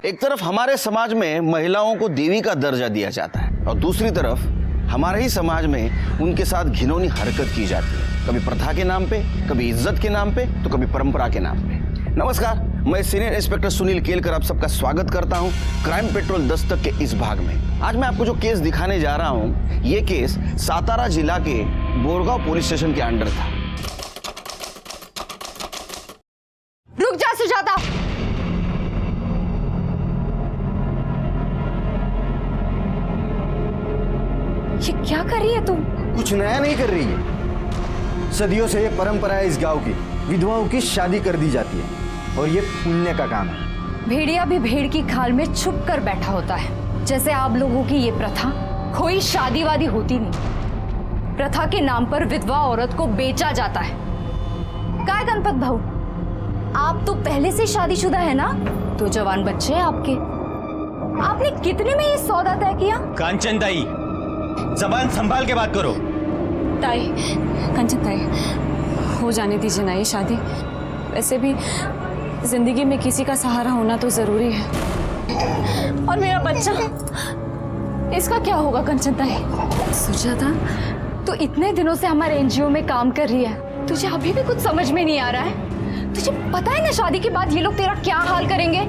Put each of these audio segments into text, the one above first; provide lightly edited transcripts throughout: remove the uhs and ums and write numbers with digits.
एक तरफ हमारे समाज में महिलाओं को देवी का दर्जा दिया जाता है और दूसरी तरफ हमारे ही समाज में उनके साथ घिनौनी हरकत की जाती है, कभी प्रथा के नाम पे, कभी इज्जत के नाम पे, तो कभी परंपरा के नाम पे। नमस्कार, मैं सीनियर इंस्पेक्टर सुनील केलकर आप सबका स्वागत करता हूं क्राइम पेट्रोल दस्तक के इस भाग में। आज मैं आपको जो केस दिखाने जा रहा हूं, ये केस सातारा जिला के बोरगांव पुलिस स्टेशन के अंडर था। रुक जा सुजाता। ये क्या कर रही है तुम? कुछ नया नहीं कर रही है। सदियों से ये परंपरा है इस गांव की, विधवाओं की शादी कर दी जाती है और ये पुण्य का काम है। भेड़िया भी भेड़ की खाल में छुप कर बैठा होता है। जैसे आप लोगों की ये प्रथा कोई शादी वादी होती नहीं। प्रथा के नाम पर विधवा औरत को बेचा जाता है। काय गणपत भाऊ, आप तो पहले से शादीशुदा है ना? तो जवान बच्चे हैं आपके। आपने कितने में ये सौदा तय किया? कांचन ताई, जबान संभाल के बात करो। ताई, कंचन ताई, हो जाने दीजिए ना ये शादी। वैसे भी जिंदगी में किसी का सहारा होना तो जरूरी है। और मेरा बच्चा, इसका क्या होगा कंचन ताई? सुजाता, तो इतने दिनों से हमारे एनजीओ में काम कर रही है, तुझे अभी भी कुछ समझ में नहीं आ रहा है? तुझे पता है ना शादी के बाद ये लोग तेरा क्या हाल करेंगे?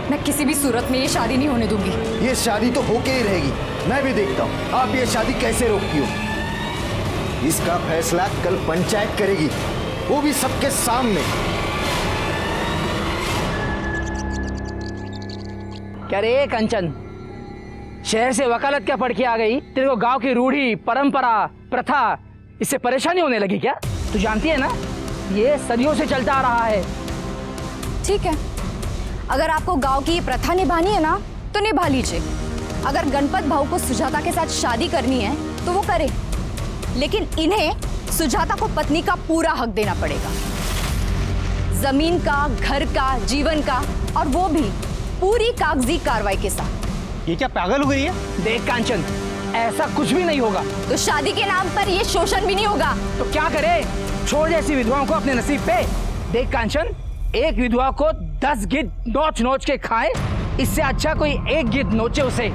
मैं किसी भी सूरत में ये शादी नहीं होने दूंगी। ये शादी तो होके ही रहेगी। मैं भी देखता हूँ आप ये शादी कैसे रोकती हो। इसका फैसला कल पंचायत करेगी, वो भी सबके सामने। क्या रे कंचन, शहर से वकालत क्या पढ़ के आ गई? तेरे को गांव की रूढ़ी, परंपरा, प्रथा इससे परेशानी होने लगी क्या? तू जानती है ना, ये सदियों से चलता आ रहा है। ठीक है, अगर आपको गांव की ये प्रथा निभानी है ना, तो निभा लीजिए। अगर गणपत भाऊ को सुजाता के साथ शादी करनी है तो वो करे, लेकिन इन्हें सुजाता को पत्नी का पूरा हक देना पड़ेगा। जमीन का, घर का, जीवन का, और वो भी पूरी कागजी कार्रवाई के साथ। ये क्या पागल हो गई है? देख कांचन, ऐसा कुछ भी नहीं होगा। तो शादी के नाम पर ये शोषण भी नहीं होगा। तो क्या करे? छोड़ जैसी विधवाओं को अपने नसीब पे। देख कांचन, एक विधवा को 10 गिद्ध नोच नोच के खाए, इससे अच्छा कोई एक गिद्ध नोचे उसे।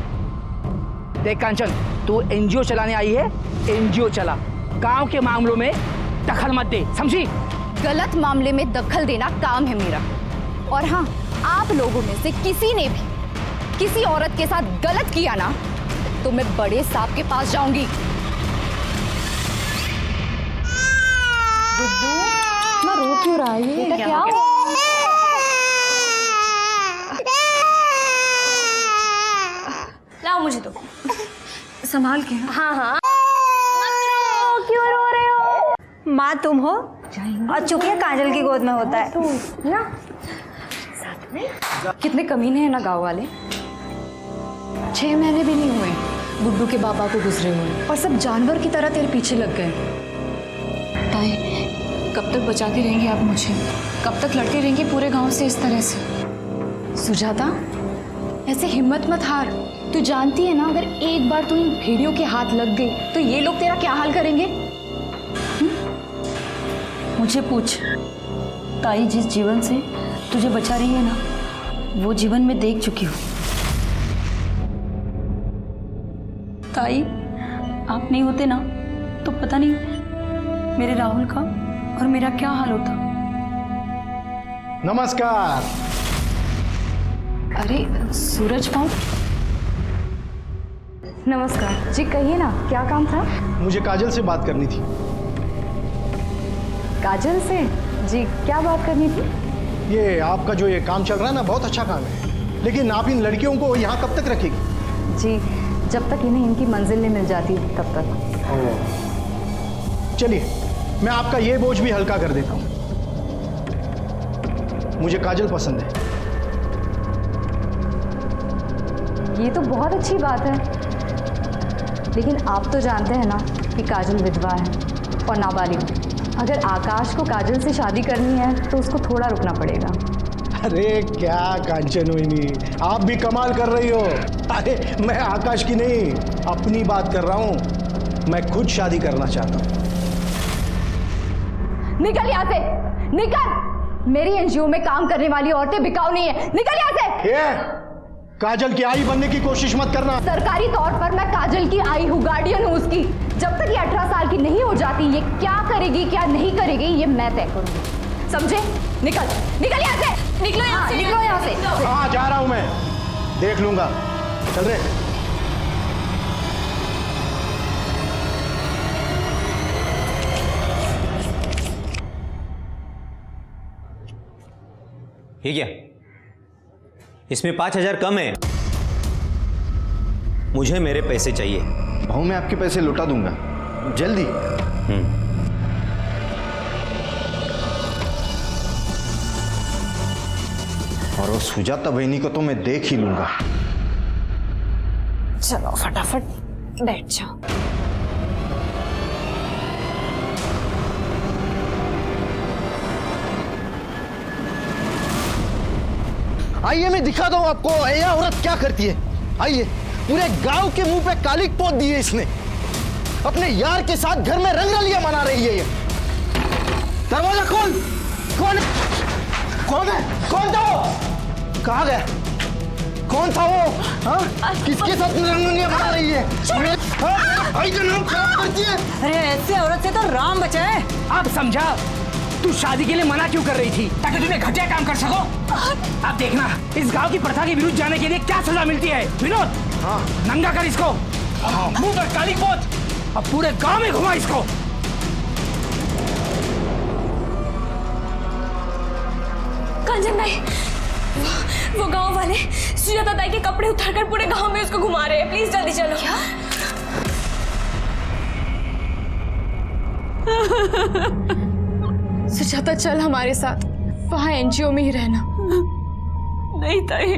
देख कांचन, तू एनजीओ चलाने आई है, एनजीओ चला, गांव के मामलों में दखल मत दे, समझी? गलत मामले में दखल देना काम है मेरा। और हाँ, आप लोगों में से किसी ने भी किसी औरत के साथ गलत किया ना, तो मैं बड़े साहब के पास जाऊंगी। गुड्डू, मैं रो क्यों रहा है? ये क्या हो? लाओ मुझे तो। संभाल के। हाँ हाँ। क्यों रो रहे हो? माँ तुम हो और चुकिया काजल की गोद में होता है ना। कितने कमीने हैं ना गांव वाले। 6 महीने भी नहीं हुए गुड्डू के बाबा को गुजरे हुए, और सब जानवर की तरह तेरे पीछे लग गए। ताई, कब तक बचाती रहेंगी आप मुझे? कब तक लड़ती रहेंगी पूरे गांव से इस तरह से? सुजाता, ऐसे हिम्मत मत हार। तू जानती है ना, अगर एक बार तू इन भेड़ियों के हाथ लग गई तो ये लोग तेरा क्या हाल करेंगे? मुझे पूछ, ताई जिस जीवन से तुझे बचा रही है ना, वो जीवन में देख चुकी हूँ। ताई, आप नहीं होते ना तो पता नहीं मेरे राहुल का और मेरा क्या हाल होता। नमस्कार। अरे सूरज भाऊ, नमस्कार जी। कहिए ना, क्या काम था? मुझे काजल से बात करनी थी। काजल से? जी, क्या बात करनी थी? ये आपका जो ये काम चल रहा है ना, बहुत अच्छा काम है, लेकिन आप इन लड़कियों को यहाँ कब तक रखेगी? जी, जब तक इन्हें इनकी मंजिल नहीं मिल जाती तब तक। चलिए, मैं आपका ये बोझ भी हल्का कर देता हूँ। मुझे काजल पसंद है। ये तो बहुत अच्छी बात है, लेकिन आप तो जानते हैं ना कि काजल विधवा है और नाबालिग। अगर आकाश को काजल से शादी करनी है तो उसको थोड़ा रुकना पड़ेगा। अरे क्या कांचन हुई, आप भी कमाल कर रही हो। अरे मैं आकाश की नहीं, अपनी बात कर रहा हूँ। मैं खुद शादी करना चाहता हूँ। निकल यहाँ से, निकल। मेरी एनजीओ में काम करने वाली औरतें बिकाऊ नहीं है। निकल यहाँ से। ये काजल की आई बनने की कोशिश मत करना। सरकारी तौर पर मैं काजल की आई हूँ, गार्डियन हूँ उसकी। जब तक ये 18 साल की नहीं हो जाती, ये क्या करेगी क्या नहीं करेगी ये मैं तय करूंगी, समझे? निकल निकल यहाँ से, निकलो यहाँ से, निकलो यहाँ से। हाँ जा रहा हूं मैं, देख लूंगा। चल रे। ये क्या? इसमें 5,000 कम है। मुझे मेरे पैसे चाहिए। भाऊ मैं आपके पैसे लौटा दूंगा जल्दी। और वो सुजाता बहनी को तो मैं देख ही लूंगा। चलो फटाफट बैठ जाओ। आइए मैं दिखा दूं आपको यह औरत क्या करती है। आइए, पूरे गांव के मुंह पे कालिक पोत दी है इसने। अपने यार के साथ घर में रंगरलियां मना रही है ये। दरवाजा खोल। कौन है? कौन था वो? कहाँ गया? कौन था वो? हाँ? किसके साथ रंगरलियां मना रही है? भाई का नाम खराब करती है। अरे ऐसे औरत से तो राम बचाए। अब समझा तू शादी के लिए मना क्यों कर रही थी, ताकि तुम्हें घटिया काम कर सको। अब देखना इस गांव की प्रथा के विरुद्ध जाने के लिए क्या सजा मिलती है। विनोद, हाँ नंगा कर इसको, मुंह पर काली पोत, अब पूरे गांव में घुमा इसको। कंचन भाई, वो गांव वाले सुजाता ताई के कपड़े उतारकर पूरे गांव में उसको घुमा रहे हैं। प्लीज जल्दी चलो। क्या? सुजाता चल हमारे साथ, वहां एनजीओ में ही रहना। नहीं ताई,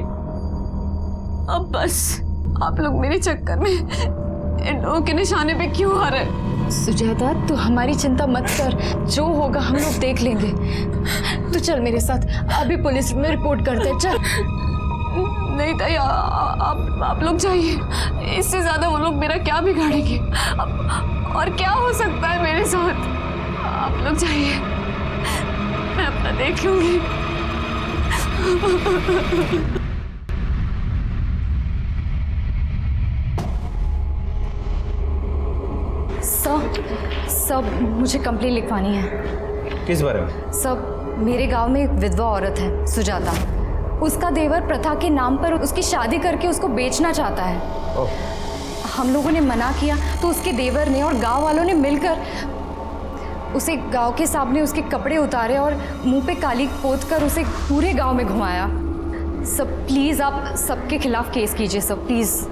अब बस आप लोग मेरे चक्कर में इन लोगों के निशाने पे क्यों आ रहे? सुजाता तू हमारी चिंता मत कर, जो होगा हम लोग देख लेंगे। तू चल मेरे साथ, अभी पुलिस में रिपोर्ट करते हैं। चल। नहीं ताई, आप लोग जाइए, इससे ज्यादा वो लोग मेरा क्या बिगाड़ेंगे? और क्या हो सकता है मेरे साथ? आप लोग जाइए, मैं अपना देख लूंगी। सब मुझे कंप्लेंट लिखवानी है। किस बारे में? सब मेरे गांव में एक विधवा औरत है सुजाता, उसका देवर प्रथा के नाम पर उसकी शादी करके उसको बेचना चाहता है। हम लोगों ने मना किया तो उसके देवर ने और गांव वालों ने मिलकर उसे गांव के सामने उसके कपड़े उतारे और मुंह पे काली पोत कर उसे पूरे गांव में घुमाया। सब प्लीज आप सबके खिलाफ केस कीजिए सब, प्लीज।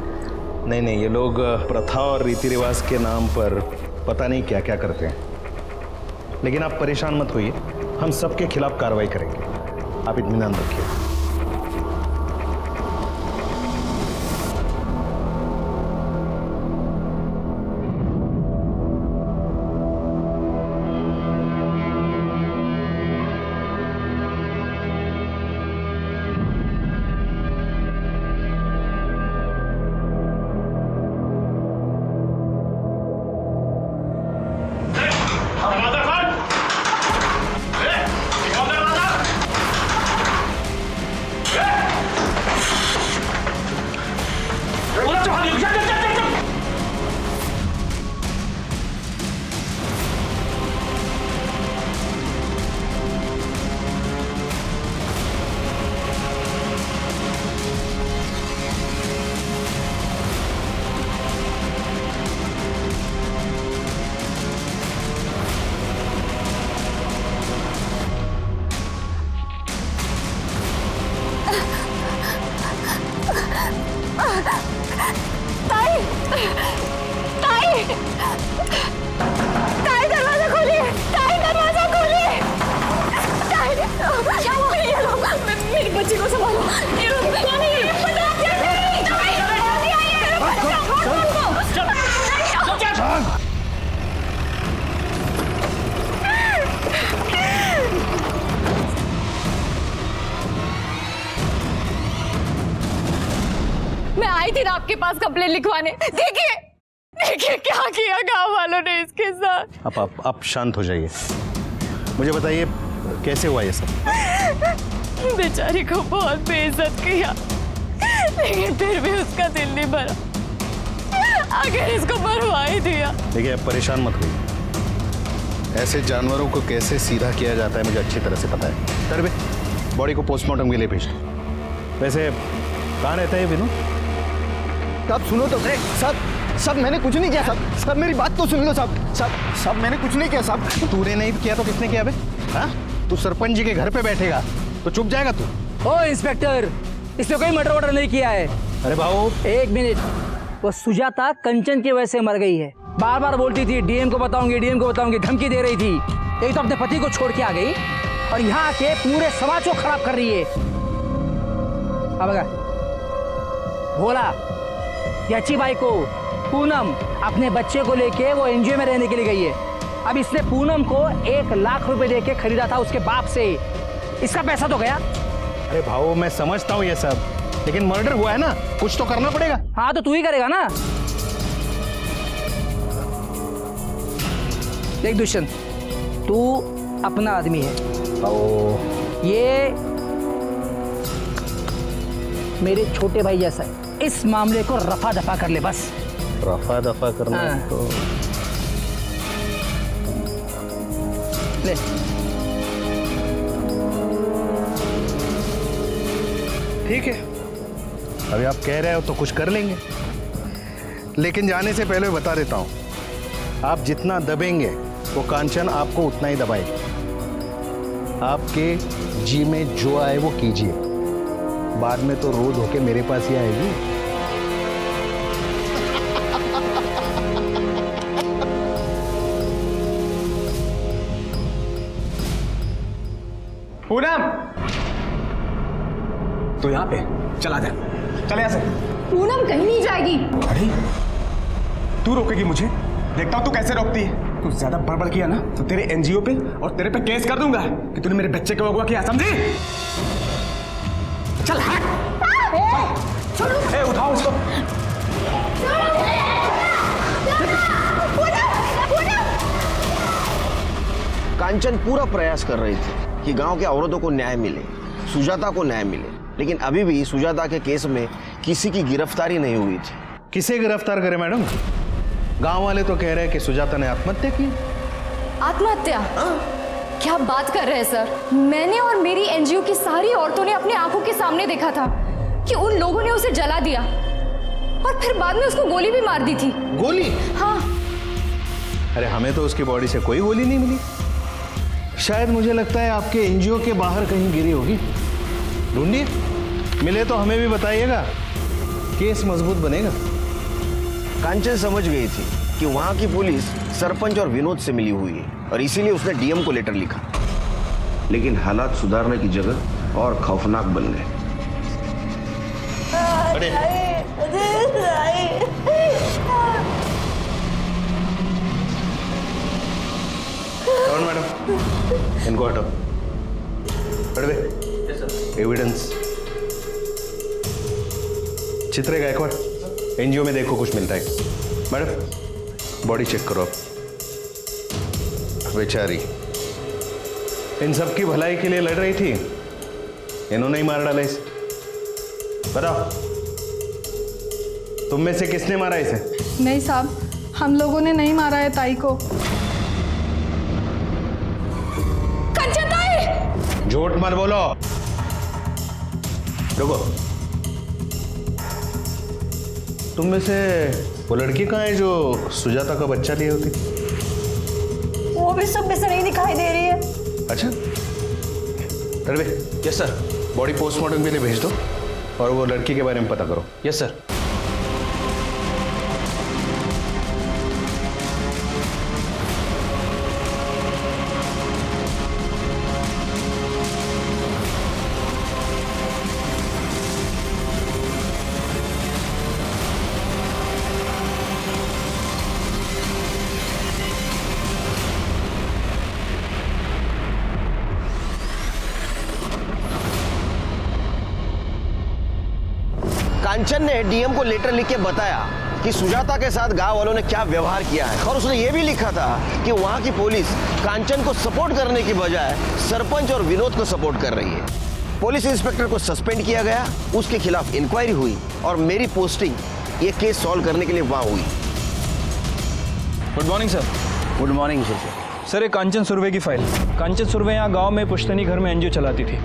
नहीं, ये लोग प्रथा और रीति रिवाज के नाम पर पता नहीं क्या क्या करते हैं। लेकिन आप परेशान मत होइए, हम सबके खिलाफ कार्रवाई करेंगे, आप इत्मीनान रखिए। बच्ची को संभालो। मैं आई थी ना आपके पास कंप्लेंट लिखवाने। देखिए देखिए क्या किया गांव वालों ने इसके साथ। आप शांत हो जाइए। मुझे बताइए कैसे हुआ ये सब? बेचारी को बहुत बेइज्जत किया, लेकिन फिर भी उसका दिल नहीं भरा, आखिर इसको मरवा ही दिया। देखिए, आप परेशान मत होइए। ऐसे जानवरों को कैसे सीधा किया जाता है मुझे अच्छी तरह से पता है। तरबे, बॉडी को पोस्टमार्टम के लिए भेज दो। वैसे कहाँ रहता है विनोद? साहब सुनो तो। साहब मैंने कुछ नहीं किया साहब। साहब मेरी बात तो सुन लो साहब। साहब मैंने कुछ नहीं किया साहब। तूने नहीं किया तो किसने किया बे? हाँ? तू सरपंच जी के घर पे बैठेगा तो चुप जाएगा तू? ओ इंस्पेक्टर, इसने कोई मर्डर वर्डर नहीं किया है। अरे भाऊ, एक मिनट, वो सुजाता कंचन की वजह से मर गई है। बार बार बोलती थी डीएम को बताऊंगी, डीएम को बताऊंगी, धमकी दे रही थी। एक तो अपने पति को छोड़ के आ गई और यहाँ आके पूरे समाज को खराब कर रही है। अब अगर भोला, याची बाई को, पूनम अपने बच्चे को लेके वो एनजीओ में रहने के लिए गई है। अब इसने पूनम को 1 लाख रुपए देके खरीदा था उसके बाप से। इसका पैसा तो गया। अरे भाऊ, मैं समझता हूँ ये सब, लेकिन मर्डर हुआ है ना, कुछ तो करना पड़ेगा। हाँ तो तू ही करेगा ना। देख दुष्यंत, तू अपना आदमी है, ये मेरे छोटे भाई जैसा है। इस मामले को रफा दफा कर ले बस। रफा दफा करना है हाँ। तो ले। ठीक है, अभी आप कह रहे हो तो कुछ कर लेंगे, लेकिन जाने से पहले बता देता हूं, आप जितना दबेंगे वो कांचन आपको उतना ही दबाएगी। आपके जी में जो आए वो कीजिए, बाद में तो रोज होके मेरे पास ही आएगी। पूनम, तो यहाँ पे चला जा, चले यहाँ से। पूनम कहीं नहीं जाएगी। अरे तू रोकेगी मुझे? देखता हूँ तू कैसे रोकती है। तू ज्यादा बड़बड़ किया ना तो तेरे एनजीओ पे और तेरे पे केस कर दूंगा कि तूने मेरे बच्चे को अगवा किया, समझी? चल हट। ए, उठाओ उसको। कांचन पूरा प्रयास कर रही थी कि गांव के औरतों को न्याय मिले, सुजाता को न्याय मिले, लेकिन अभी भी सुजाता के केस में किसी की गिरफ्तारी नहीं हुई थी। किसे गिरफ्तार करे मैडम? गांव वाले तो कह रहे हैं कि सुजाता ने आत्महत्या की। आत्महत्या? क्या बात कर रहे हैं सर? मैंने और मेरी एनजीओ की सारी औरतों ने अपनी आंखों के सामने देखा था कि उन लोगों ने उसे जला दिया और फिर बाद में उसको गोली भी मार दी थी। गोली? हाँ। अरे हमें तो उसकी बॉडी से कोई गोली नहीं मिली। शायद मुझे लगता है आपके एनजीओ के बाहर कहीं गिरी होगी। ढूंढिए, मिले तो हमें भी बताइएगा, केस मजबूत बनेगा। कांचन समझ गई थी कि वहां की पुलिस सरपंच और विनोद से मिली हुई है और इसीलिए उसने डीएम को लेटर लिखा, लेकिन हालात सुधारने की जगह और खौफनाक बन गए। मैडम, इनको हटाओ। एविडेंस। चित्रे गायकवाड़, एनजीओ में देखो कुछ मिलता है। मैडम, बॉडी चेक करो आप। बेचारी इन सब की भलाई के लिए लड़ रही थी, इन्होंने ही मार डाला इसे। बताओ, तुम में से किसने मारा इसे? नहीं साहब, हम लोगों ने नहीं मारा है ताई को। कंचन ताई! झूठ मत बोलो। रुको, तुम में से वो लड़की कहाँ है जो सुजाता का बच्चा लिए होती? वो भी सब में से नहीं दिखाई दे रही है। अच्छा, तरबे, यस सर। बॉडी पोस्टमार्टम के लिए भेज दो और वो लड़की के बारे में पता करो। Yes sir. कांचन ने डीएम को लेटर लिख के बताया कि सुजाता के साथ गांव वालों ने क्या व्यवहार किया है, और उसने ये भी लिखा था कि वहां की पुलिस कांचन को सपोर्ट करने की बजाय सरपंच और विनोद को सपोर्ट कर रही है। पुलिस इंस्पेक्टर को सस्पेंड किया गया, उसके खिलाफ इंक्वायरी हुई और मेरी पोस्टिंग ये केस सॉल्व करने के लिए वहां हुई। Good morning sir. Good morning sir, ये कांचन सुर्वे की फाइल। कांचन सुर्वे यहाँ गांव में पुश्तैनी घर में एनजीओ चलाती थी।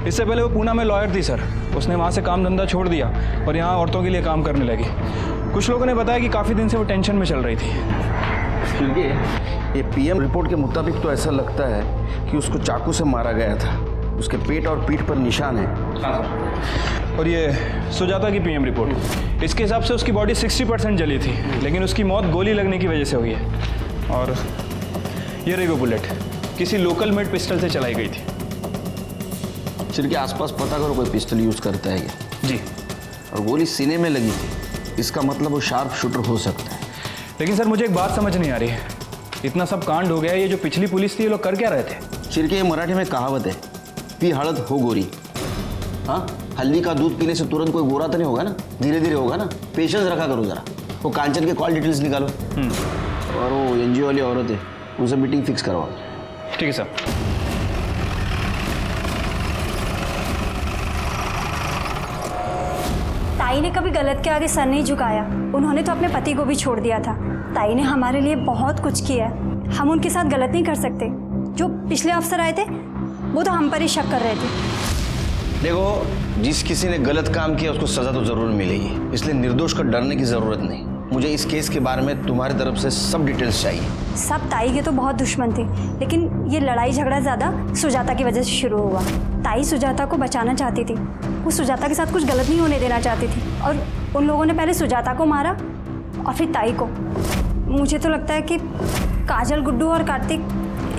इससे पहले वो पूना में लॉयर थी सर। उसने वहाँ से काम धंधा छोड़ दिया और यहाँ औरतों के लिए काम करने लगी। कुछ लोगों ने बताया कि काफ़ी दिन से वो टेंशन में चल रही थी। ये पीएम रिपोर्ट के मुताबिक तो ऐसा लगता है कि उसको चाकू से मारा गया था। उसके पेट और पीठ पर निशान है। और ये सुजाता की पीएम रिपोर्ट, इसके हिसाब से उसकी बॉडी 60% जली थी, लेकिन उसकी मौत गोली लगने की वजह से हुई है। और ये रही वो बुलेट, किसी लोकल मेड पिस्टल से चलाई गई थी। सिर के आसपास पता करो कोई पिस्टल यूज करता है क्या? जी। और गोली सीने में लगी थी, इसका मतलब वो शार्प शूटर हो सकता है। लेकिन सर मुझे एक बात समझ नहीं आ रही है, इतना सब कांड हो गया, ये जो पिछली पुलिस थी ये लोग कर क्या रहे थे? चिर के ये मराठी में कहावत है, पी हड़द हो गोरी। हाँ, हल्दी का दूध पीने से तुरंत कोई गोरा तो नहीं होगा ना, धीरे धीरे होगा ना। पेशेंस रखा करो जरा। वो कांचन के कॉल डिटेल्स निकालो और वो एनजीओ वाली औरत है उनसे मीटिंग फिक्स करवाओ। ठीक है सर। ताई ने कभी गलत के आगे सर नहीं झुकाया। उन्होंने तो अपने पति को भी छोड़ दिया था। ताई ने हमारे लिए बहुत कुछ किया है, हम उनके साथ गलत नहीं कर सकते। जो पिछले अफसर आए थे वो तो हम पर ही शक कर रहे थे। देखो, जिस किसी ने गलत काम किया उसको सजा तो जरूर मिलेगी, इसलिए निर्दोष को डरने की जरूरत नहीं। मुझे इस केस के बारे में तुम्हारी तरफ से सब डिटेल्स चाहिए। सब ताई के तो बहुत दुश्मन थे, लेकिन ये लड़ाई झगड़ा ज़्यादा सुजाता की वजह से शुरू हुआ। ताई सुजाता को बचाना चाहती थी, वो सुजाता के साथ कुछ गलत नहीं होने देना चाहती थी, और उन लोगों ने पहले सुजाता को मारा और फिर ताई को। मुझे तो लगता है कि काजल, गुड्डू और कार्तिक,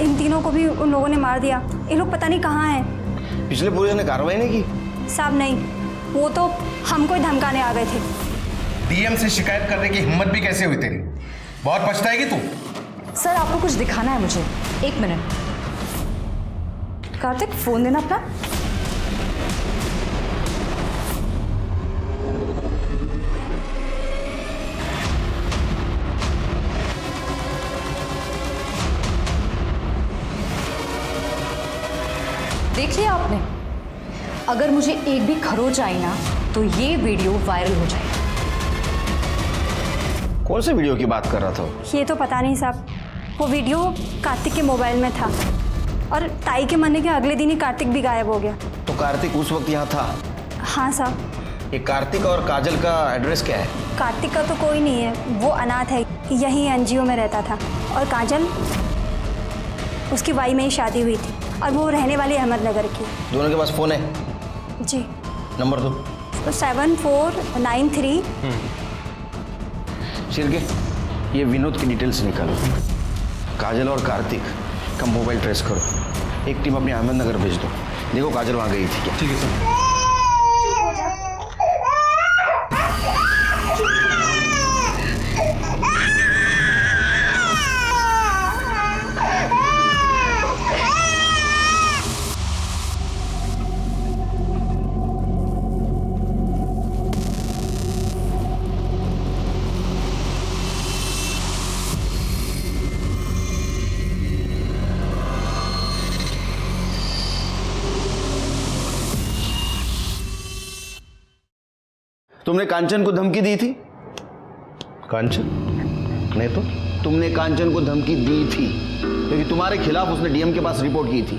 इन तीनों को भी उन लोगों ने मार दिया। ये लोग पता नहीं कहाँ हैं। पिछले पुलिस ने कार्रवाई नहीं की? साहब नहीं, वो तो हमको ही धमकाने आ गए थे। डीएम से शिकायत करने की हिम्मत भी कैसे हुई तेरी? बहुत पछताएगी तू। सर आपको कुछ दिखाना है मुझे, 1 मिनट। कार्तिक फोन देना अपना। देख लिया आपने? अगर मुझे एक भी खरोच आई ना तो ये वीडियो वायरल हो जाएगी। कौन से वीडियो की बात कर रहा था? ये तो पता नहीं साहब, वो वीडियो कार्तिक के मोबाइल में था और ताई के मरने के अगले दिन ही कार्तिक भी गायब हो गया। तो कार्तिक उस वक्त यहाँ था? हाँ साहब। ये कार्तिक और काजल का एड्रेस क्या है? कार्तिक का तो कोई नहीं है, वो अनाथ है, यहीं एनजीओ में रहता था। और काजल, उसकी वाई में ही शादी हुई थी और वो रहने वाली अहमदनगर की। दोनों के पास फोन है? जी। नंबर दो। तो 7493। शिरके, ये विनोद की डिटेल्स निकालो। काजल और कार्तिक का मोबाइल ट्रेस करो। एक टीम अपनी अहमदनगर भेज दो। देखो काजल वहाँ गई थी क्या? ठीक है सर। तुमने कांचन को धमकी दी थी? कांचन? नहीं तो। तुमने कांचन को धमकी दी थी क्योंकि तुम्हारे खिलाफ उसने डीएम के पास रिपोर्ट की थी।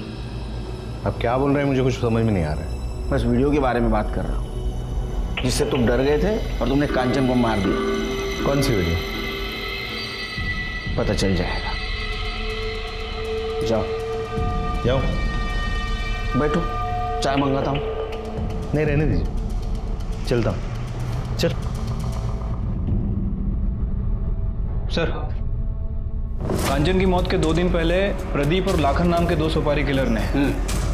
अब क्या बोल रहे हैं मुझे कुछ समझ में नहीं आ रहा है। बस वीडियो के बारे में बात कर रहा हूँ जिससे तुम डर गए थे और तुमने कांचन को मार दिया। कौन सी वीडियो? पता चल जाएगा। जाओ जाओ। बैठो, चाय मंगाता हूँ। नहीं, रहने दीजिए, चलता हूँ। चल। सर, कांचन की मौत के 2 दिन पहले प्रदीप और लाखन नाम के 2 सुपारी किलर ने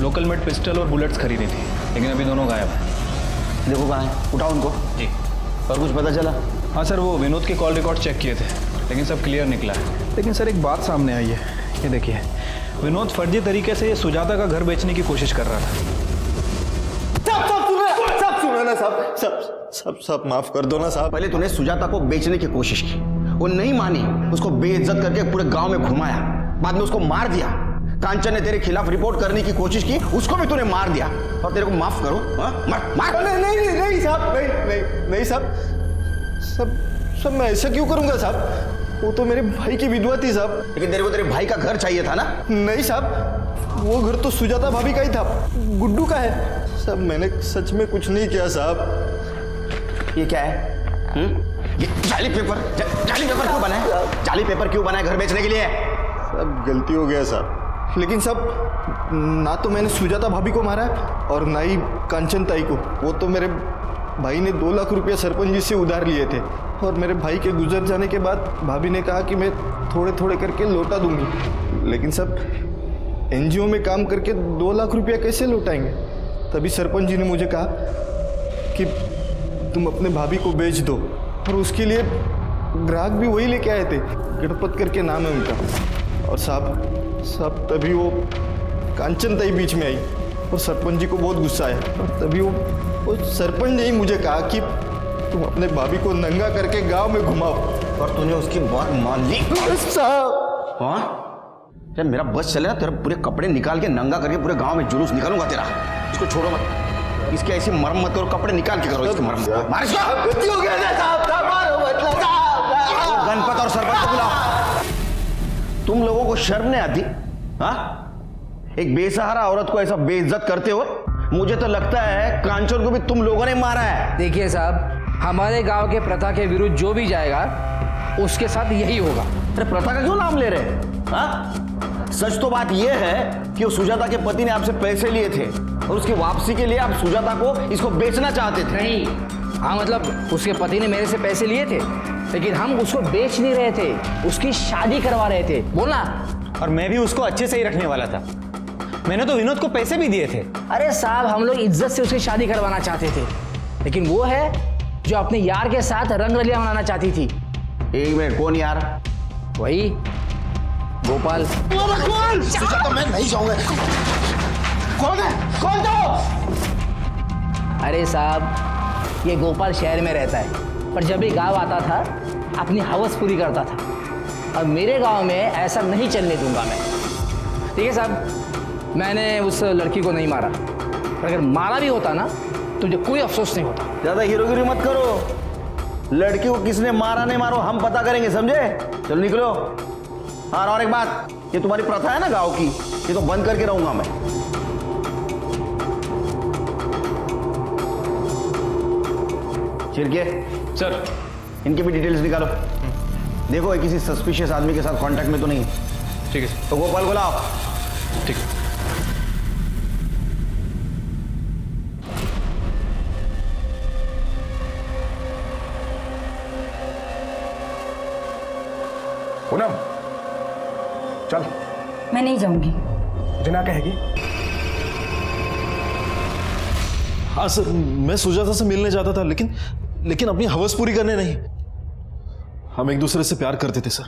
लोकल मेड पिस्टल और बुलेट्स खरीदी थी, लेकिन अभी दोनों गायब हैं। देखो कहाँ है, उठाओ उनको। जी। और कुछ पता चला? हाँ सर, वो विनोद के कॉल रिकॉर्ड चेक किए थे, लेकिन सब क्लियर निकला है। लेकिन सर एक बात सामने आई है, ये देखिए, विनोद फर्जी तरीके से ये सुजाता का घर बेचने की कोशिश कर रहा था। सब सुन रहे, ना साहब, सब सब सब माफ कर दो ना साहब। पहले तूने सुजाता को बेचने की कोशिश की, वो नहीं मानी, उसको बेइज्जत करके पूरे गांव में घुमाया, बाद में उसको मार दिया। कांचन ने तेरे खिलाफ रिपोर्ट करने की कोशिश की, उसको भी तूने मार दिया, और तेरे को माफ करो? मार। नहीं नहीं नहीं साहब, नहीं नहीं नहीं साहब, सब सब मैं ऐसा क्यों करूंगा साहब? वो तो मेरे भाई की विधवा थी साहब। लेकिन तेरे को तेरे भाई का घर चाहिए था ना? नहीं साहब, वो घर तो सुजाता भाभी का ही था, गुड्डू का है साहब। मैंने सच में कुछ नहीं किया साहब। ये क्या है? ये जाली पेपर क्यों बनाए? जाली पेपर क्यों बनाए घर बेचने के लिए? सब गलती हो गया साहब, लेकिन साहब ना तो मैंने सुजाता भाभी को मारा है और ना ही कांचन ताई को। वो तो मेरे भाई ने 2 लाख रुपया सरपंच जी से उधार लिए थे, और मेरे भाई के गुजर जाने के बाद भाभी ने कहा कि मैं थोड़े थोड़े करके लौटा दूंगी। लेकिन सब एनजीओ में काम करके 2 लाख रुपया कैसे लौटाएंगे? तभी सरपंच जी ने मुझे कहा कि तुम अपने भाभी को बेच दो, और उसके लिए ग्राहक भी वही लेके आए थे, गणपत करके नाम है उनका। और साहब तभी वो कांचन ताई बीच में आई, और सरपंच जी को बहुत गुस्सा आया, और तभी वो सरपंच ने ही मुझे कहा कि तुम अपने भाभी को नंगा करके गांव में घुमाओ। और तूने उसकी बात मान ली? साहब हाँ, जब मेरा बस चले ना, तेरे पूरे कपड़े निकाल के नंगा करके पूरे गांव में जुलूस निकालूंगा तेरा। इसको छोड़ो मत, इसकी ऐसी मरम्मत करो, कपड़े निकाल के करो इसकी मरम्मत। मार इसको। गलती हो गया साहब, मारो मतलब साहब। गणपत और सरपंच को बुलाओ। तुम लोगों को शर्म नहीं आती? हाँ, एक बेसहारा औरत को ऐसा बेइज्जत करते हो? मुझे तो लगता है कांचन को भी तुम लोगों ने मारा है। देखिए साहब, हमारे गांव के प्रथा के विरुद्ध जो भी जाएगा उसके साथ यही होगा। अरे प्रथा का क्यों नाम ले रहे हैं? हाँ, सच तो बात यह है कि वो सुजाता के पति ने आपसे पैसे लिए थे, और उसकी वापसी के लिए आप सुजाता को इसको बेचना चाहते थे। नहीं, हाँ मतलब उसके पति ने मेरे से पैसे लिए थे, लेकिन हम उसको बेच नहीं रहे थे, उसकी शादी करवा रहे थे। बोलना। और मैं भी उसको अच्छे से ही रखने वाला था, मैंने तो विनोद को पैसे भी दिए थे। अरे साहब, हम लोग इज्जत से उसकी शादी करवाना चाहते थे, लेकिन वो है जो अपने यार के साथ रंगरलियां मनाना चाहती थी। एक मिनट, कौन यार? वही गोपाल। सुजाता मैं नहीं जाऊंगा। कौन है? कौन तो? अरे साहब, ये गोपाल शहर में रहता है, पर जब भी गांव आता था अपनी हवस पूरी करता था। अब मेरे गांव में ऐसा नहीं चलने दूंगा मैं। ठीक है साहब, मैंने उस लड़की को नहीं मारा, पर अगर मारा भी होता ना तो मुझे कोई अफसोस नहीं होता। ज्यादा हीरोगिरी मत करो। लड़की को किसने मारा नहीं मारो हम पता करेंगे, समझे? चलो निकलो। हाँ, और एक बात, ये तुम्हारी प्रथा है ना गांव की, ये तो बंद करके रहूंगा मैं। चिरके सर, इनकी भी डिटेल्स निकालो। देखो ये किसी सस्पिशियस आदमी के साथ कांटेक्ट में तो नहीं है। ठीक है सर। तो गोपाल को लाओ। ठीक है। पूनम चल। मैं नहीं जाऊंगी। जिना कहेगी। हाँ सर, मैं सुजाता से मिलने जाता था, लेकिन अपनी हवस पूरी करने नहीं। हम एक दूसरे से प्यार करते थे सर।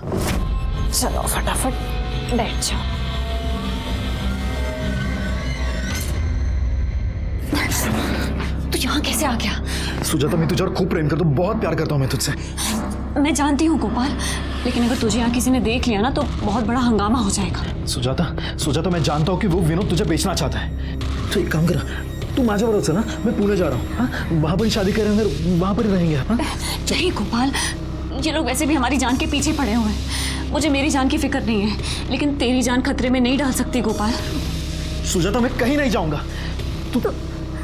चलो फटाफट बैठ जाओ। तू यहाँ कैसे आ गया? सुजाता, मैं तुझे और खूब प्रेम करता हूँ, बहुत प्यार करता हूँ मैं तुझसे। मैं जानती हूँ गोपाल, लेकिन अगर तुझे यहाँ किसी ने देख लिया ना तो बहुत बड़ा हंगामा हो जाएगा। सुजाता, मैं जानता हूँ कि वो विनोद तुझे बेचना चाहता है, तो एक काम कर, तू माझ्या बरोबर चल ना, मैं पुणे जा रहा हूँ। हाँ, वहाँ पर ही शादी करेंगे, वहाँ पर ही रहेंगे। हाँ? नहीं गोपाल, ये लोग वैसे भी हमारी जान के पीछे पड़े हुए हैं। मुझे मेरी जान की फिक्र नहीं है, लेकिन तेरी जान खतरे में नहीं डाल सकती गोपाल। सुजाता, मैं कहीं नहीं जाऊंगा।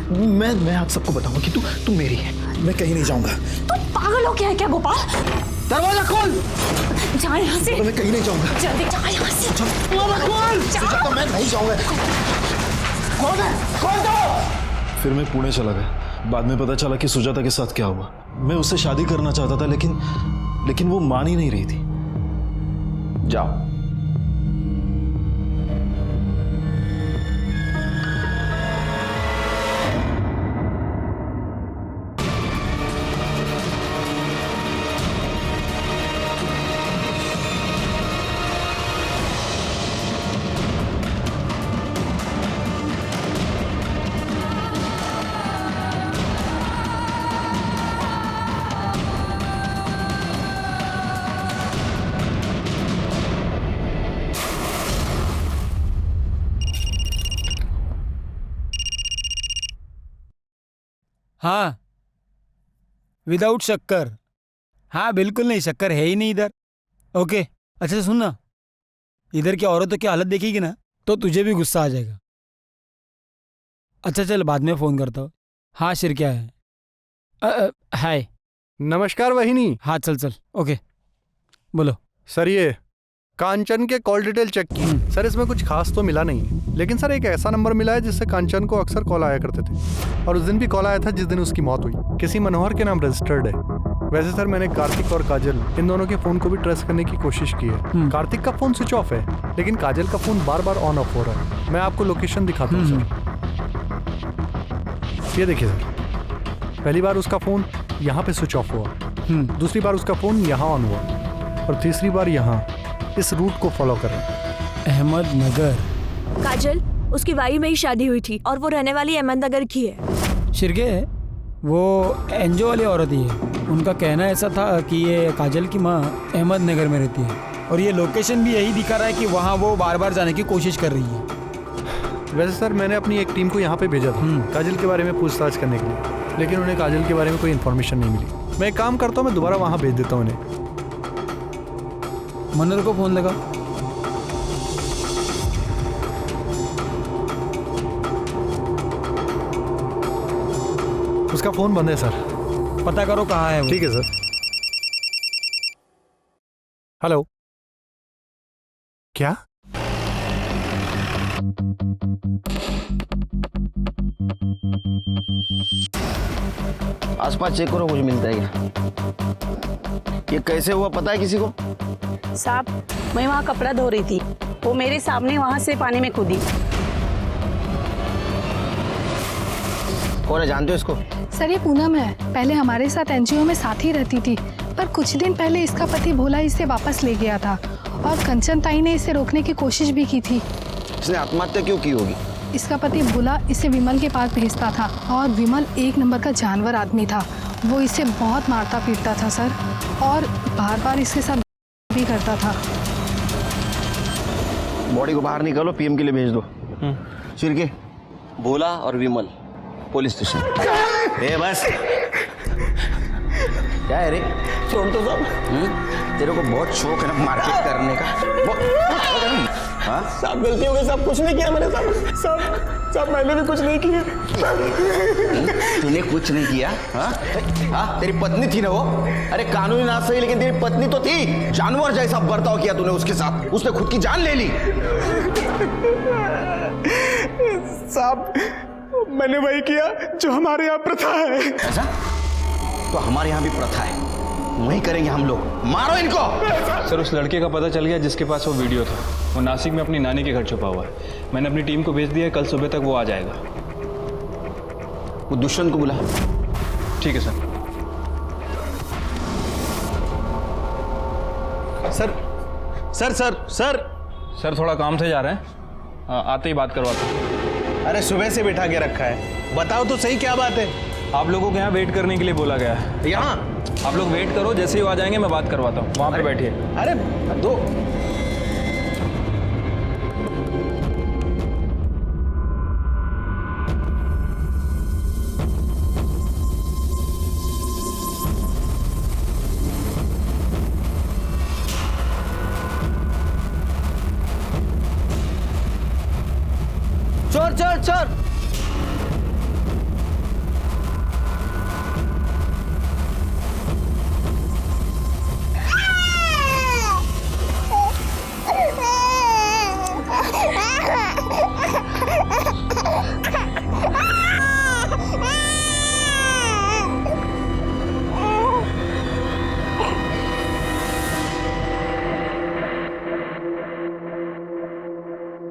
मैं आप सबको बताऊंगा कि तू मेरी है। मैं कहीं नहीं जाऊंगा। तू पागल हो गया है क्या गोपाल? दरवाजा खोल। जा यहाँ से। मैं कहीं नहीं जाऊंगा। जल्दी जा यहाँ से। दरवाजा खोल। सुजाता, मैं नहीं जाऊंगा। कौन है? कौन तो? फिर मैं पुणे चला गया। बाद में पता चला कि सुजाता के साथ क्या हुआ। मैं उससे शादी करना चाहता था, लेकिन वो मान ही नहीं रही थी। जाओ। हाँ, विदाउट शक्कर। हाँ बिल्कुल नहीं, शक्कर है ही नहीं इधर। ओके, अच्छा सुन ना, इधर की औरतों की हालत देखेगी ना तो तुझे भी गुस्सा आ जाएगा। अच्छा चल, बाद में फ़ोन करता हूँ। हाँ शिर, क्या है? हाय। नमस्कार वहिनी। हाँ चल चल, ओके बोलो। सर ये कांचन के कॉल डिटेल चेक की सर, इसमें कुछ खास तो मिला नहीं, लेकिन सर एक ऐसा नंबर मिला है जिससे कांचन को अक्सर कॉल आया करते थे, और उस दिन भी कॉल आया था जिस दिन उसकी मौत हुई। किसी मनोहर के नाम रजिस्टर्ड है। वैसे सर मैंने कार्तिक और काजल इन दोनों के फ़ोन को भी ट्रेस करने की कोशिश की है। कार्तिक का फ़ोन स्विच ऑफ है, लेकिन काजल का phone bar bar on off हो रहा है। मैं आपको लोकेशन दिखाता हूँ सर। ये देखिए सर, पहली बार उसका फ़ोन यहाँ पे स्विच ऑफ हुआ, दूसरी बार उसका फ़ोन यहाँ ऑन हुआ, और तीसरी बार यहाँ इस रूट को फॉलो कर रहे हैं। अहमदनगर। काजल, उसकी वाई में ही शादी हुई थी और वो रहने वाली अहमदनगर की है। शिरके, वो एनजीओ वाली औरत ही है। उनका कहना ऐसा था कि ये काजल की माँ अहमदनगर में रहती है, और ये लोकेशन भी यही दिखा रहा है कि वहाँ वो बार बार जाने की कोशिश कर रही है। वैसे सर मैंने अपनी एक टीम को यहाँ पे भेजा था काजल के बारे में पूछताछ करने के लिए, लेकिन उन्हें काजल के बारे में कोई इन्फॉर्मेशन नहीं मिली। मैं एक काम करता हूँ, मैं दोबारा वहाँ भेज देता हूँ उन्हें। मनोहर को फ़ोन लगा। उसका फ़ोन बंद है सर। पता करो कहाँ है वो। ठीक है सर। हेलो, क्या? आसपास चेक करो, कुछ मिलता है क्या? ये कैसे हुआ, पता है किसी को? साहब, मैं वहाँ कपड़ा धो रही थी, वो मेरे सामने वहाँ से पानी में कूदी। कौन है, जानते हो इसको? सर ये पूनम है, पहले हमारे साथ एनजीओ में साथ ही रहती थी, पर कुछ दिन पहले इसका पति भोला इसे वापस ले गया था, और कंचन ताई ने इसे रोकने की कोशिश भी की थी। इसने आत्महत्या क्यों की होगी? इसका पति भोला इसे विमल के पास भेजता था, और विमल एक नंबर का जानवर आदमी था। वो इसे बहुत मारता पीटता था सर, और बार बार इसके साथ भी करता था। बॉडी को बाहर निकालो, पीएम के लिए भेज दो। शिरके, भोला और विमल पुलिस स्टेशन। ए बस, क्या है रे? छोड़ तो सब। तेरे को बहुत शौक है ना मारपीट करने का। हाँ साहब गलती हो गई साहब, कुछ नहीं किया मैंने साहब मैंने भी कुछ नहीं किया। तूने कुछ नहीं किया? हाँ हाँ, तेरी पत्नी थी ना वो। अरे कानूनी ना सही, लेकिन तेरी पत्नी तो थी। जानवर जैसा बर्ताव किया तूने उसके साथ, उसने खुद की जान ले ली। साहब मैंने वही किया जो हमारे यहाँ प्रथा है। ऐसा? तो हमारे यहाँ भी प्रथा है, वही करेंगे हम लोग। मारो इनको। सर उस लड़के का पता चल गया जिसके पास वो वीडियो था। वो नासिक में अपनी नानी के घर छुपा हुआ है। मैंने अपनी टीम को भेज दिया है, कल सुबह तक वो आ जाएगा। वो दुष्यंत को बुला। ठीक है sir. Sir sir sir sir sir थोड़ा काम से जा रहे हैं, आते ही बात करवाता हूँ। अरे सुबह से बिठा के रखा है, बताओ तो सही क्या बात है? आप लोगों को यहाँ वेट करने के लिए बोला गया है। यहाँ आप लोग वेट करो, जैसे ही वो आ जाएंगे मैं बात करवाता हूँ। वहाँ पे बैठिए। अरे दो चोर चोर चोर।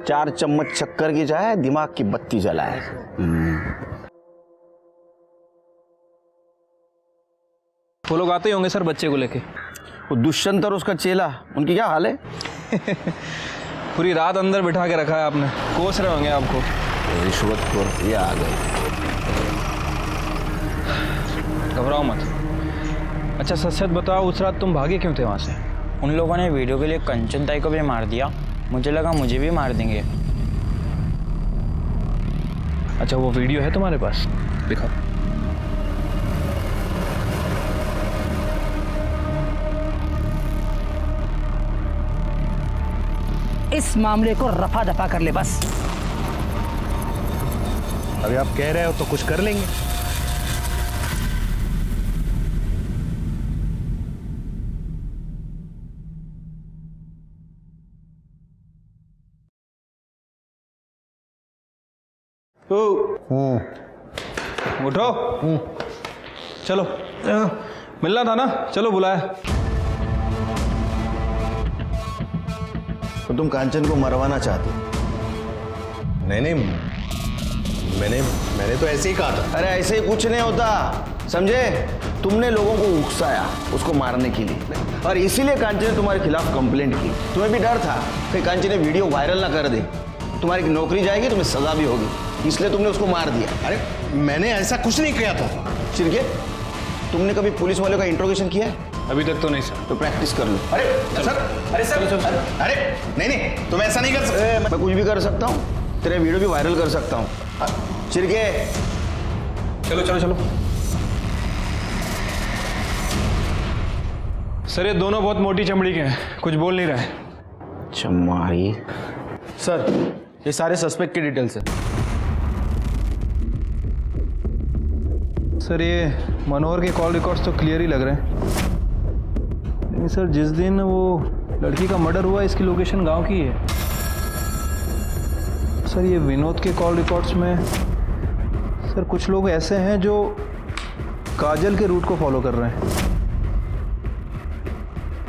चार चम्मच शक्कर की चाय, दिमाग की बत्ती जलाए। वो लोग आते ही होंगे सर बच्चे को लेके। वो दुष्यंत और उसका चेला, उनकी क्या हाल है? पूरी रात अंदर बिठा के रखा है आपने, कोस रहे होंगे आपको। रिश्वतखोर ये आ गए। घबराओ मत। अच्छा सच सच बताओ, उस रात तुम भागे क्यों थे वहाँ से? उन लोगों ने वीडियो के लिए कंचन ताई को भी मार दिया, मुझे लगा मुझे भी मार देंगे। अच्छा वो वीडियो है तुम्हारे पास? दिखाओ। इस मामले को रफा दफा कर ले बस। अभी आप कह रहे हो तो कुछ कर लेंगे। उठो, चलो, मिलना था ना, चलो बुलाया। तो तुम कांचन को मरवाना चाहते हो? नहीं, मैंने तो ऐसे ही कहा था। अरे ऐसे ही कुछ नहीं होता, समझे? तुमने लोगों को उकसाया उसको मारने के लिए, और इसीलिए कांचन ने तुम्हारे खिलाफ कंप्लेंट की। तुम्हें भी डर था कि कांचन ने वीडियो वायरल ना कर दे, तुम्हारी नौकरी जाएगी, तुम्हें सजा भी होगी, इसलिए तुमने उसको मार दिया। अरे मैंने ऐसा कुछ नहीं किया था। चिरके, तुमने कभी पुलिस वालों का इंट्रोगेशन किया है? अभी तक तो नहीं सर। तो प्रैक्टिस कर लो। अरे सर, अरे नहीं, तुम ऐसा नहीं कर सकते। मैं कुछ भी कर सकता हूँ, तेरे वीडियो भी वायरल कर सकता हूँ। चिरके, चलो। सर ये दोनों बहुत मोटी चमड़ी के हैं, कुछ बोल नहीं रहे। चमारी। सर ये सारे सस्पेक्ट की डिटेल्स है। सर ये मनोहर के कॉल रिकॉर्ड्स तो क्लियर ही लग रहे हैं, लेकिन सर जिस दिन वो लड़की का मर्डर हुआ इसकी लोकेशन गांव की है। सर ये विनोद के कॉल रिकॉर्ड्स में सर कुछ लोग ऐसे हैं जो काजल के रूट को फॉलो कर रहे हैं।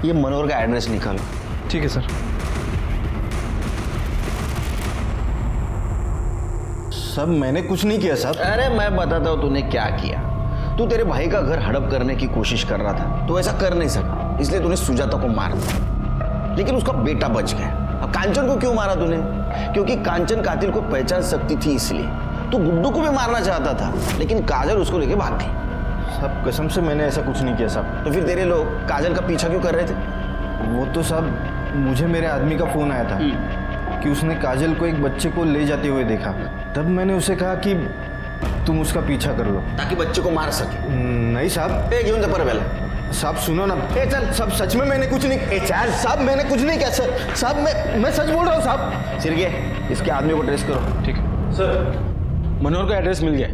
ये मनोहर का एड्रेस निकालो। ठीक है सर। सब मैंने कुछ नहीं किया साहब। अरे मैं बताता हूँ तूने क्या किया। तू तेरे भाई का घर हड़प करने की कोशिश कर रहा था, तो ऐसा कर नहीं सका, इसलिए तूने सुजाता को मार दिया, लेकिन उसका बेटा बच गया। अब कांचन को क्यों मारा तूने? क्योंकि कांचन कातिल को पहचान सकती थी, इसलिए। तू गुड्डू को भी मारना चाहता था, लेकिन काजल उसको लेके भाग गई। साहब कसम से मैंने ऐसा कुछ नहीं किया साहब। तो फिर तेरे लोग काजल का पीछा क्यों कर रहे थे? वो तो साहब मुझे मेरे आदमी का फोन आया था कि उसने काजल को एक बच्चे को ले जाते हुए देखा। तब मैंने उसे कहा कि तुम उसका पीछा कर लो, ताकि बच्चे को मार सके। नहीं साहब। घेऊन जा पर साहब सुनो ना। चल साहब, सच में मैंने कुछ नहीं। चल साहब मैंने कुछ नहीं किया सर। साहब मैं सच बोल रहा हूँ साहब। सिरगे, इसके आदमी को ट्रेस करो। ठीक है सर, मनोहर का एड्रेस मिल गया।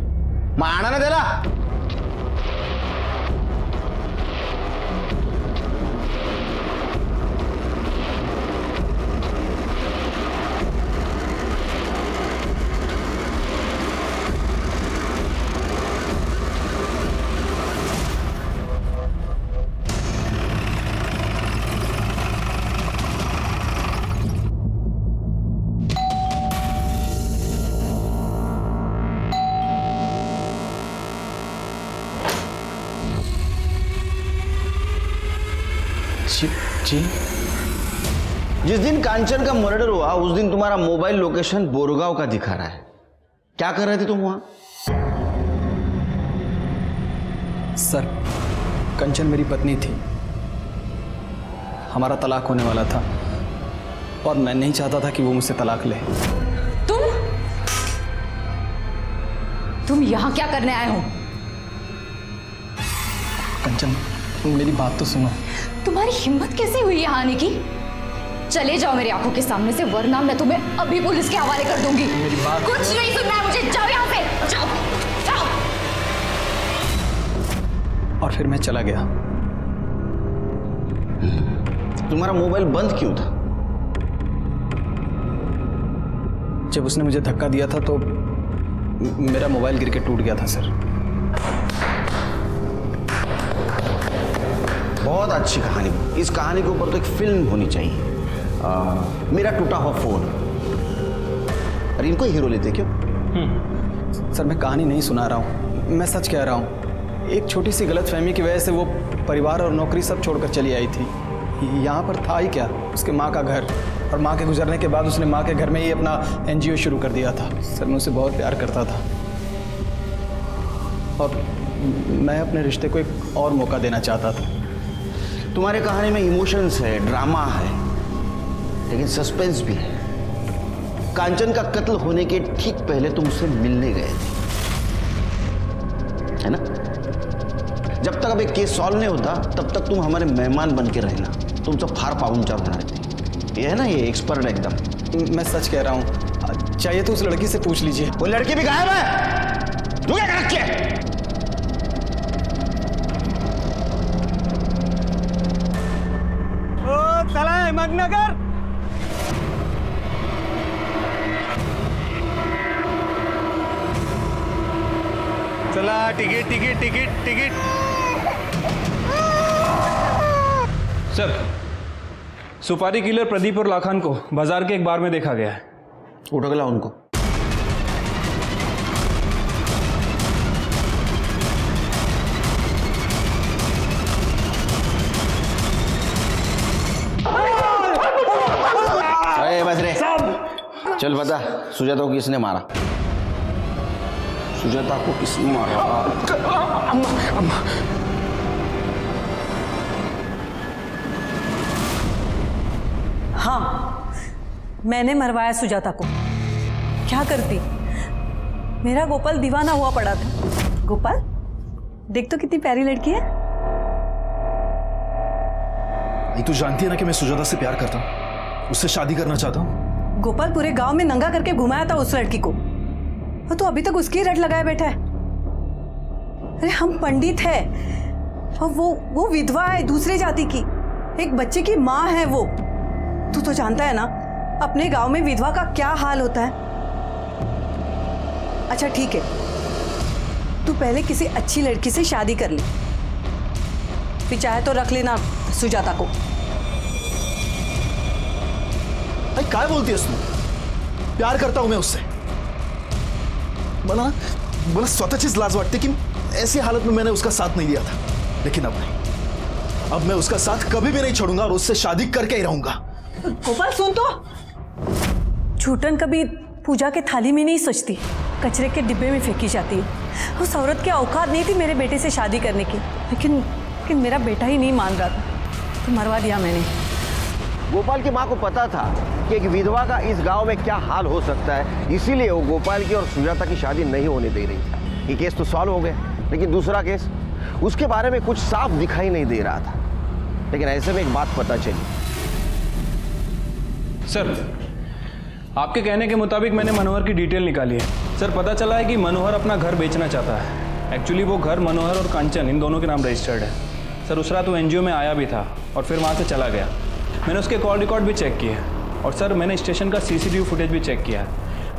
मारना ना देला। जी, जिस दिन कांचन का मर्डर हुआ उस दिन तुम्हारा मोबाइल लोकेशन बोरगांव का दिखा रहा है। क्या कर रहे थे तुम वहां? सर कंचन मेरी पत्नी थी, हमारा तलाक होने वाला था और मैं नहीं चाहता था कि वो मुझसे तलाक ले। तुम यहाँ क्या करने आए हो? कंचन मेरी बात तो सुनो। तुम्हारी हिम्मत कैसे हुई यहाँ आने की? चले जाओ मेरी आंखों के सामने से, वरना मैं तुम्हें अभी पुलिस के हवाले कर दूंगी। कुछ नहीं सुनना है मुझे, जाओ यहाँ से, जाओ जाओ। और फिर मैं चला गया। तुम्हारा मोबाइल बंद क्यों था? जब उसने मुझे धक्का दिया था तो मेरा मोबाइल गिर के टूट गया था सर। बहुत अच्छी कहानी। इस कहानी के ऊपर तो एक फिल्म होनी चाहिए। मेरा टूटा हुआ फोन। अरे इनको हीरो लेते क्यों? सर मैं कहानी नहीं सुना रहा हूँ, मैं सच कह रहा हूँ। एक छोटी सी गलतफहमी की वजह से वो परिवार और नौकरी सब छोड़कर चली आई थी। यहाँ पर था ही क्या, उसके माँ का घर, और माँ के गुजरने के बाद उसने माँ के घर में ही अपना NGO शुरू कर दिया था। सर मैं उसे बहुत प्यार करता था और मैं अपने रिश्ते को एक और मौका देना चाहता था। तुम्हारे कहानी में इमोशंस है, ड्रामा है, लेकिन सस्पेंस भी है। कांचन का कत्ल होने के ठीक पहले तुम उससे मिलने गए थे, है ना? जब तक अब एक केस सॉल्व नहीं होता तब तक तुम हमारे मेहमान बन के रहना। तुमसे फार पाहुणचार होणार थे। ये है ना, ये एक्सपर्ट एकदम। मैं सच कह रहा हूँ, चाहिए तो उस लड़की से पूछ लीजिए। वो लड़की भी गायब है, तू क्या कर रखी है? ओ चला है मगनगर। चला, ticket ticket ticket ticket. Sir, सुपारी किलर प्रदीप और लाखान को बाजार के एक बार में देखा गया है। उठो गला उनको। अरे बस रे, चल बता, सुजाता को किसने मारा? सुजाता को किसने मारा? अम्मा। हाँ, मैंने मरवाया सुजाता को। क्या करती? मेरा गोपाल दीवाना हुआ पड़ा था। गोपाल, देख तो कितनी प्यारी लड़की है। तू जानती है ना कि मैं सुजाता से प्यार करता हूँ, उससे शादी करना चाहता हूँ। गोपाल पूरे गांव में नंगा करके घुमाया था उस लड़की को, और तू अभी तक उसकी रट लगाए बैठा है। अरे हम पंडित है और वो विधवा है, दूसरे जाति की, एक बच्चे की माँ है वो। तू तो जानता है ना अपने गांव में विधवा का क्या हाल होता है। अच्छा ठीक है, तू पहले किसी अच्छी लड़की से शादी कर ले, फिर चाहे तो रख लेना सुजाता को। काय बोलती है तू? प्यार करता हूं मैं उससे। मला स्वतःचीच लाज वाटते कि ऐसी हालत में मैंने उसका साथ नहीं दिया था, लेकिन अब नहीं। अब मैं उसका साथ कभी भी नहीं छोड़ूंगा और उससे शादी करके ही रहूंगा। गोपाल सुन तो, छूटन कभी पूजा के थाली में नहीं सजती, कचरे के डिब्बे में फेंकी जाती है। उस औरत की औकात नहीं थी मेरे बेटे से शादी करने की, लेकिन मेरा बेटा ही नहीं मान रहा था, तो मरवा दिया मैंने। गोपाल की माँ को पता था कि एक विधवा का इस गांव में क्या हाल हो सकता है, इसीलिए वो गोपाल की और सुजाता की शादी नहीं होने दे रही थी। ये केस तो सॉल्व हो गया, लेकिन दूसरा केस, उसके बारे में कुछ साफ दिखाई नहीं दे रहा था। लेकिन ऐसे में एक बात पता चली। सर, आपके कहने के मुताबिक मैंने मनोहर की डिटेल निकाली है। सर, पता चला है कि मनोहर अपना घर बेचना चाहता है। एक्चुअली वो घर मनोहर और कांचन इन दोनों के नाम रजिस्टर्ड है। सर, उस रात वो एनजीओ में आया भी था और फिर वहाँ से चला गया। मैंने उसके कॉल रिकॉर्ड भी चेक किए और सर मैंने स्टेशन का सीसीटीवी फुटेज भी चेक किया है।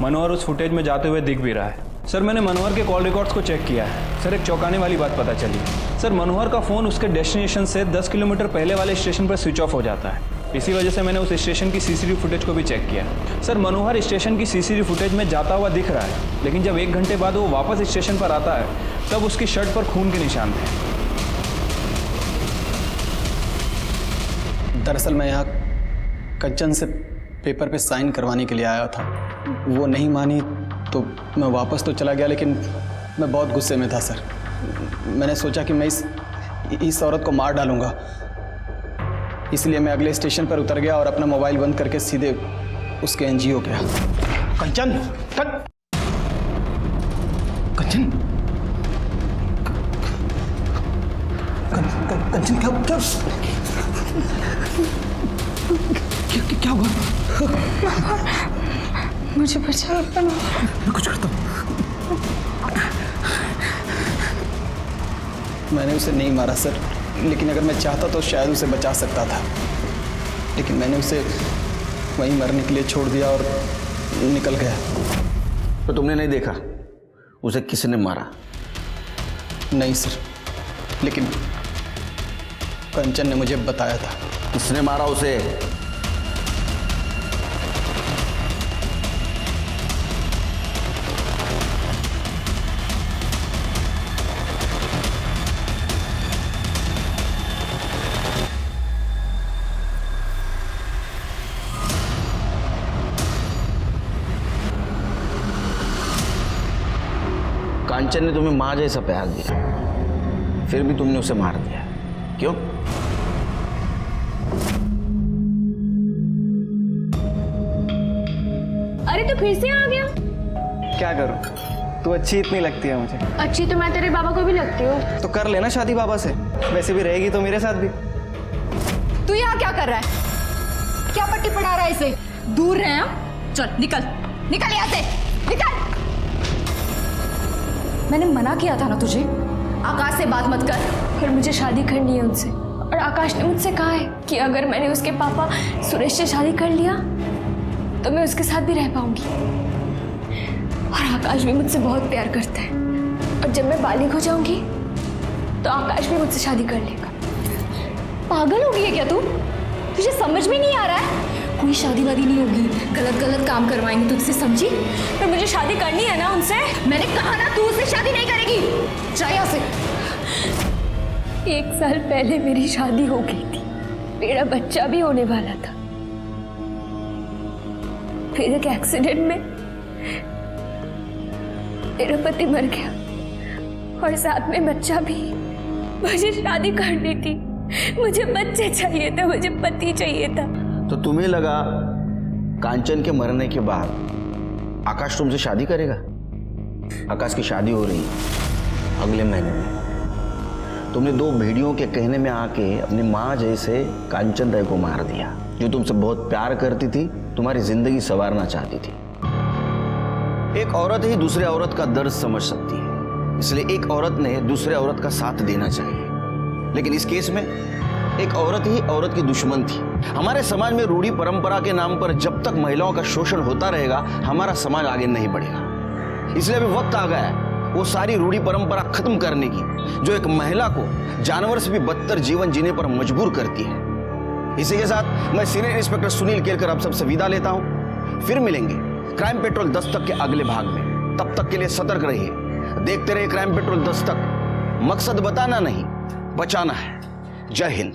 मनोहर उस फुटेज में जाते हुए दिख भी रहा है। सर, मैंने मनोहर के कॉल रिकॉर्ड्स को चेक किया है। सर, एक चौंकाने वाली बात पता चली। सर, मनोहर का फ़ोन उसके डेस्टिनेशन से 10 किलोमीटर पहले वाले स्टेशन पर स्विच ऑफ हो जाता है। इसी वजह से मैंने उस स्टेशन की सीसीटीवी फुटेज को भी चेक किया। सर, मनोहर स्टेशन की सीसीटीवी फुटेज में जाता हुआ दिख रहा है, लेकिन जब 1 घंटे बाद वो वापस स्टेशन पर आता है तब उसकी शर्ट पर खून के निशान थे। दरअसल मैं यहाँ कंचन से पेपर पे साइन करवाने के लिए आया था। वो नहीं मानी तो मैं वापस तो चला गया, लेकिन मैं बहुत गुस्से में था सर। मैंने सोचा कि मैं इस औरत को मार डालूंगा, इसलिए मैं अगले स्टेशन पर उतर गया और अपना मोबाइल बंद करके सीधे उसके एनजीओ गया। कंचन, कंचन, कंचन, क्या हुआ? मुझे बचा, मैं कुछ करता हूँ। मैंने उसे नहीं मारा सर, लेकिन अगर मैं चाहता तो शायद उसे बचा सकता था, लेकिन मैंने उसे वहीं मरने के लिए छोड़ दिया और निकल गया। तो तुमने नहीं देखा उसे किसने मारा? नहीं सर, लेकिन कंचन ने मुझे बताया था। किसने मारा उसे? कांचन ने तुम्हें मां जैसा प्यार दिया, फिर भी तुमने उसे मार दिया। क्यों? अरे तो फिर से आ गया। क्या करूं, तू अच्छी इतनी लगती है मुझे। अच्छी तो मैं तेरे बाबा को भी लगती हूँ। तो कर लेना शादी बाबा से, वैसे भी रहेगी तो मेरे साथ भी। तू यहाँ क्या कर रहा है? क्या पट्टी पढ़ा रहा है इसे? दूर रहे हम। चल निकल, निकल यहाँ से, निकल। मैंने मना किया था ना तुझे, आकाश से बात मत कर। पर मुझे शादी करनी है उनसे, और आकाश ने मुझसे कहा है कि अगर मैंने उसके पापा सुरेश से शादी कर लिया तो मैं उसके साथ भी रह पाऊंगी। और आकाश भी मुझसे बहुत प्यार करता है, और जब मैं बालिग हो जाऊंगी तो आकाश भी मुझसे शादी कर लेगा। पागल हो गई है क्या तू? तुझे समझ में नहीं आ रहा है? कोई शादी वादी नहीं होगी, गलत गलत काम करवाएंगे तुझसे, समझी? पर मुझे शादी करनी है ना उनसे। मैंने कहा ना, तू उससे शादी नहीं करेगी। जा यहाँ से। 1 साल पहले मेरी शादी हो गई थी, मेरा बच्चा भी होने वाला था। फिर एक एक्सीडेंट में मेरा पति मर गया, और साथ में बच्चा भी। मुझे शादी करनी थी, मुझे बच्चे चाहिए थे, मुझे पति चाहिए था। तो तुम्हें लगा कांचन के मरने के बाद आकाश तुमसे शादी करेगा? आकाश की शादी हो रही है अगले महीने में। तुमने 2 भेड़ियों के कहने में आके अपनी माँ जैसे कांचन दाई को मार दिया, जो तुमसे बहुत प्यार करती थी, तुम्हारी जिंदगी संवारना चाहती थी। एक औरत ही दूसरे औरत का दर्द समझ सकती है, इसलिए एक औरत ने दूसरे औरत का साथ देना चाहिए। लेकिन इस केस में एक औरत ही औरत की दुश्मन थी। हमारे समाज में रूढ़ी परंपरा के नाम पर जब तक महिलाओं का शोषण होता रहेगा, हमारा समाज आगे नहीं बढ़ेगा। इसलिए अभी वक्त आ गया है वो सारी रूढ़ी परंपरा खत्म करने की, जो एक महिला को जानवर से भी बदतर जीवन जीने पर मजबूर करती है। इसी के साथ मैं सीनियर इंस्पेक्टर सुनील केलकर आप सबसे विदा लेता हूं। फिर मिलेंगे क्राइम पेट्रोल दस्तक के अगले भाग में। तब तक के लिए सतर्क रहिए, देखते रहिए क्राइम पेट्रोल दस्तक। मकसद बताना नहीं, बचाना है। जय हिंद।